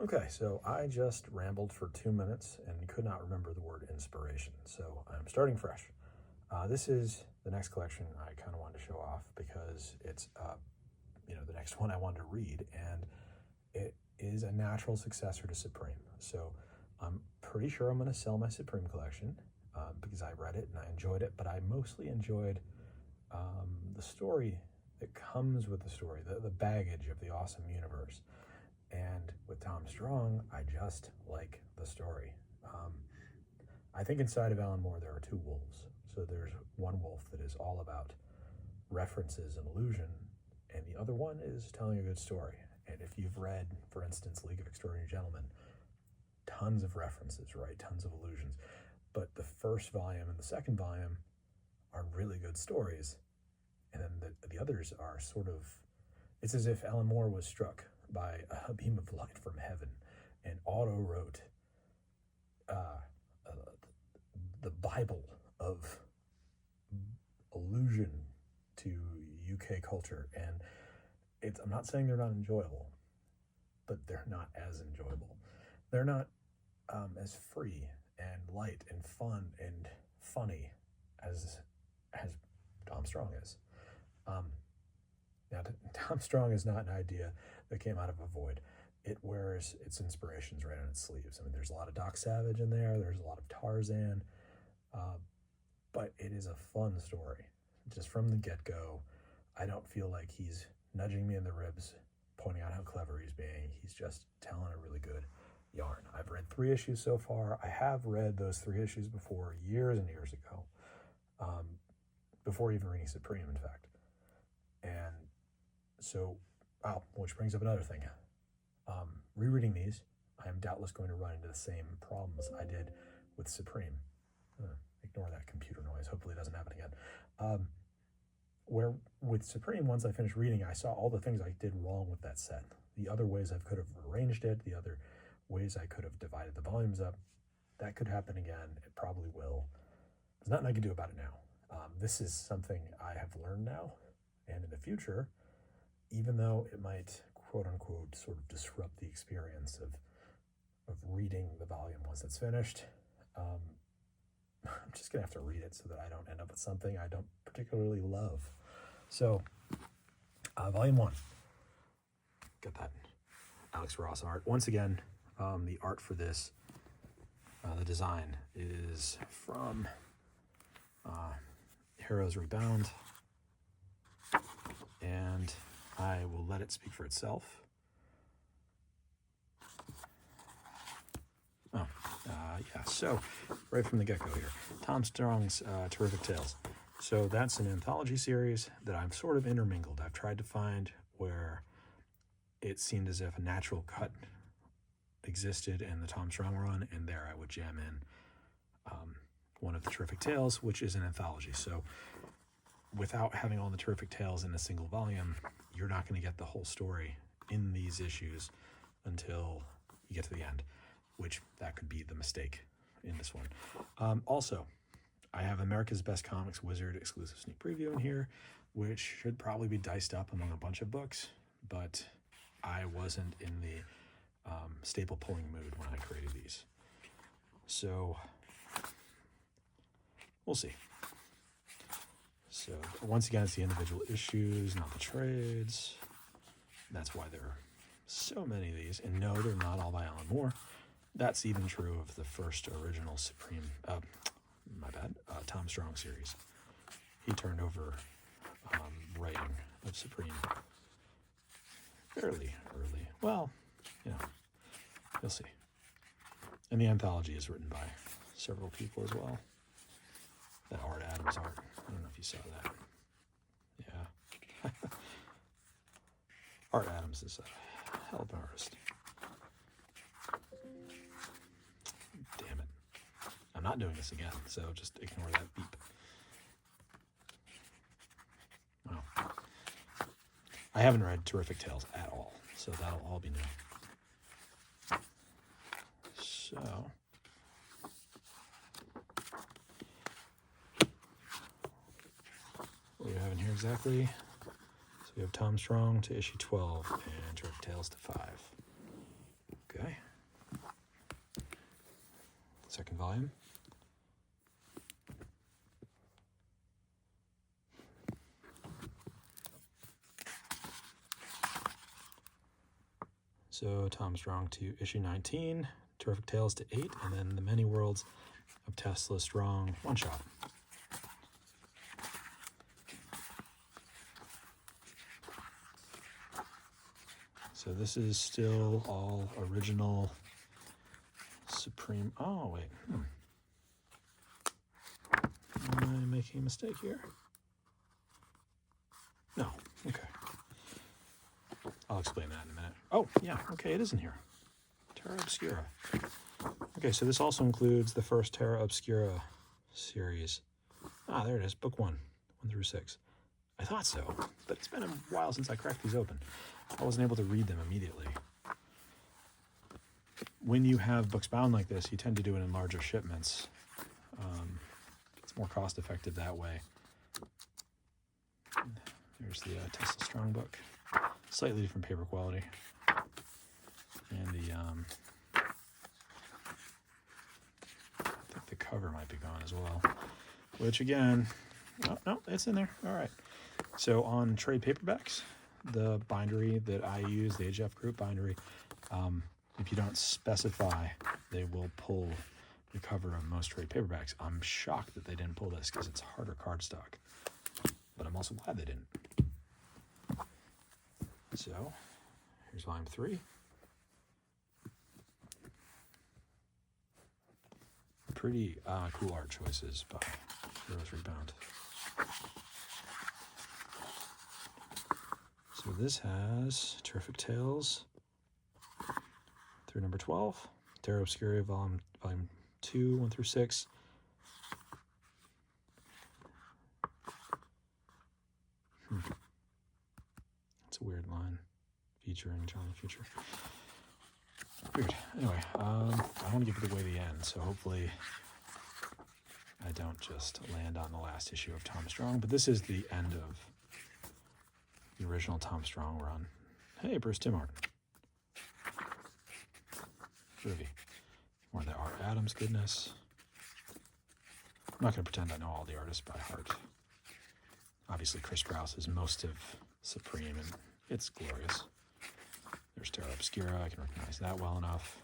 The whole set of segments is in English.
Okay, so I just rambled for 2 minutes and could not remember the word inspiration, so I'm starting fresh. This is the next collection I kind of wanted to show off because it's, the next one I wanted to read, and it is a natural successor to Supreme. So I'm pretty sure I'm going to sell my Supreme collection because I read it and I enjoyed it, but I mostly enjoyed the story that comes with the story, the baggage of the awesome universe. And with Tom Strong, I just like the story. I think inside of Alan Moore there are two wolves. So there's one wolf that is all about references and illusion, and the other one is telling a good story. And if you've read, for instance, League of Extraordinary Gentlemen, tons of references, right? Tons of illusions. But the first volume and the second volume are really good stories. And then the others are sort of, it's as if Alan Moore was struck by a beam of light from heaven and auto-wrote the Bible of allusion to UK culture. And I'm not saying they're not enjoyable, but they're not as enjoyable. They're not as free and light and fun and funny as Tom Strong is. Now, Tom Strong is not an idea that came out of a void. It wears its inspirations right on its sleeves. I mean, there's a lot of Doc Savage in there. There's a lot of Tarzan. But it is a fun story. Just from the get-go, I don't feel like he's nudging me in the ribs, pointing out how clever he's being. He's just telling a really good yarn. I've read 3 issues so far. I have read those 3 issues before, years and years ago, before even reading Supreme, in fact. And so, which brings up another thing. Rereading these, I am doubtless going to run into the same problems I did with Supreme. Ignore that computer noise. Hopefully it doesn't happen again. Where with Supreme, once I finished reading, I saw all the things I did wrong with that set. The other ways I could have arranged it, the other ways I could have divided the volumes up. That could happen again. It probably will. There's nothing I can do about it now. This is something I have learned now. And in the future, even though it might, quote unquote, sort of disrupt the experience of reading the volume once it's finished, I'm just going to have to read it so that I don't end up with something I don't particularly love. So, volume 1. Got that Alex Ross art. Once again, the art for this, the design, is from Heroes Rebound. And I will let it speak for itself. So right from the get-go here, Tom Strong's Terrific Tales. So that's an anthology series that I've sort of intermingled. I've tried to find where it seemed as if a natural cut existed in the Tom Strong run, and there I would jam in one of the Terrific Tales, which is an anthology. So without having all the Terrific Tales in a single volume, you're not going to get the whole story in these issues until you get to the end, which that could be the mistake in this one. Also, I have America's Best Comics Wizard exclusive sneak preview in here, which should probably be diced up among a bunch of books, but I wasn't in the staple pulling mood when I created these. So, we'll see. So, once again, it's the individual issues, not the trades. That's why there are so many of these. And no, they're not all by Alan Moore. That's even true of the first original Supreme, Tom Strong series. He turned over writing of Supreme fairly early. Well, you'll see. And the anthology is written by several people as well. That Art Adams art. I don't know if you saw that. Yeah. Art Adams is a hell of an artist. Damn it. I'm not doing this again, so just ignore that beep. Wow. I haven't read Terrific Tales at all, so that'll all be new. So, what do we have in here exactly? So we have Tom Strong to issue 12 and Terrific Tales to 5. Okay. volume. So Tom Strong to issue 19, Terrific Tales to 8, and then the Many Worlds of Tesla Strong one-shot. So this is still all original Supreme. Oh, wait. Am I making a mistake here? No. Okay. I'll explain that in a minute. Oh, yeah. Okay, it is in here. Terra Obscura. Okay, so this also includes the first Terra Obscura series. Ah, there it is. Book 1 through 6. I thought so, but it's been a while since I cracked these open. I wasn't able to read them immediately. When you have books bound like this, you tend to do it in larger shipments. It's more cost effective that way. There's the Tesla Strong book. Slightly different paper quality. And the, I think the cover might be gone as well. Which again, oh, no, it's in there. All right. So on trade paperbacks, the bindery that I use, the AGF Group bindery, if you don't specify, they will pull the cover of most trade paperbacks. I'm shocked that they didn't pull this because it's harder cardstock, but I'm also glad they didn't. So here's volume 3. Pretty cool art choices by Rose Rebound. So this has Terrific Tales through number 12, Terra Obscura volume 2, 1 through 6. It's a weird line. Feature and Johnny Future. Weird. Anyway, I want to give it away the end, so hopefully I don't just land on the last issue of Tom Strong, but this is the end of the original Tom Strong run. Hey, Bruce Timm art. Groovy. More of the Art Adams goodness. I'm not going to pretend I know all the artists by heart. Obviously, Chris Sprouse is most of Supreme, and it's glorious. There's Terra Obscura. I can recognize that well enough.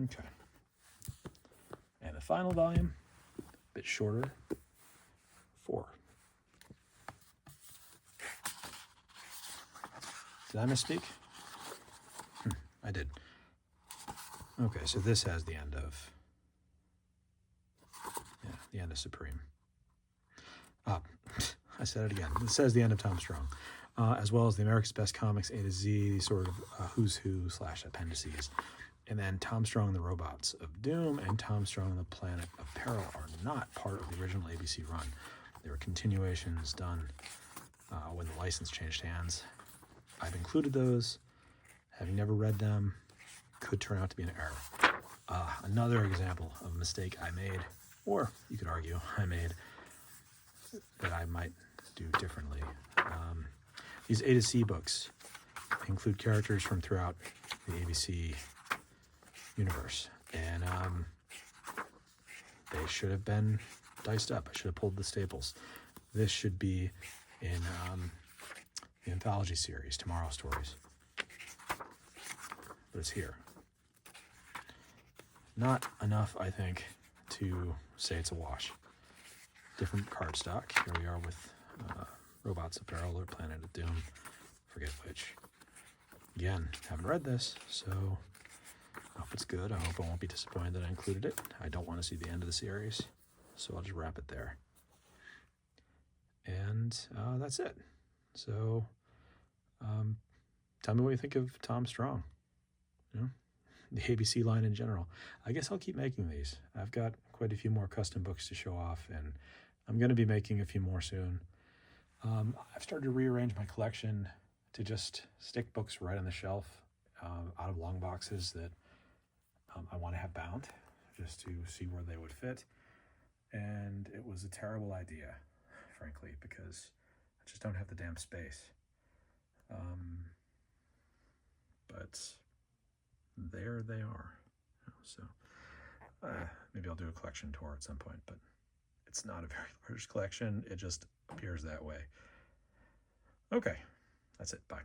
Okay. And the final volume, a bit shorter, 4. Did I misspeak? I did. Okay, so this has the end of, the end of Supreme. I said it again. It says the end of Tom Strong, as well as the America's Best Comics A to Z, sort of who's who / appendices. And then Tom Strong and the Robots of Doom and Tom Strong and the Planet of Peril are not part of the original ABC run. They were continuations done when the license changed hands. I've included those. Having never read them, could turn out to be an error. Another example of a mistake I made, or you could argue I made, that I might do differently. These A to C books include characters from throughout the ABC universe, and they should have been diced up. I should have pulled the staples. This should be in the anthology series, Tomorrow Stories, but it's here. Not enough, I think, to say it's a wash. Different cardstock. Here we are with Robots of Peril or Planet of Doom. Forget which. Again, haven't read this, so I hope it's good. I hope I won't be disappointed that I included it. I don't want to see the end of the series, so I'll just wrap it there. And that's it. So tell me what you think of Tom Strong. You know, the ABC line in general. I guess I'll keep making these. I've got quite a few more custom books to show off, and I'm going to be making a few more soon. I've started to rearrange my collection to just stick books right on the shelf out of long boxes that I want to have bound, just to see where they would fit. And it was a terrible idea, frankly, because I just don't have the damn space. but there they are. So maybe I'll do a collection tour at some point, but it's not a very large collection. It just appears that way. Okay, that's it. Bye.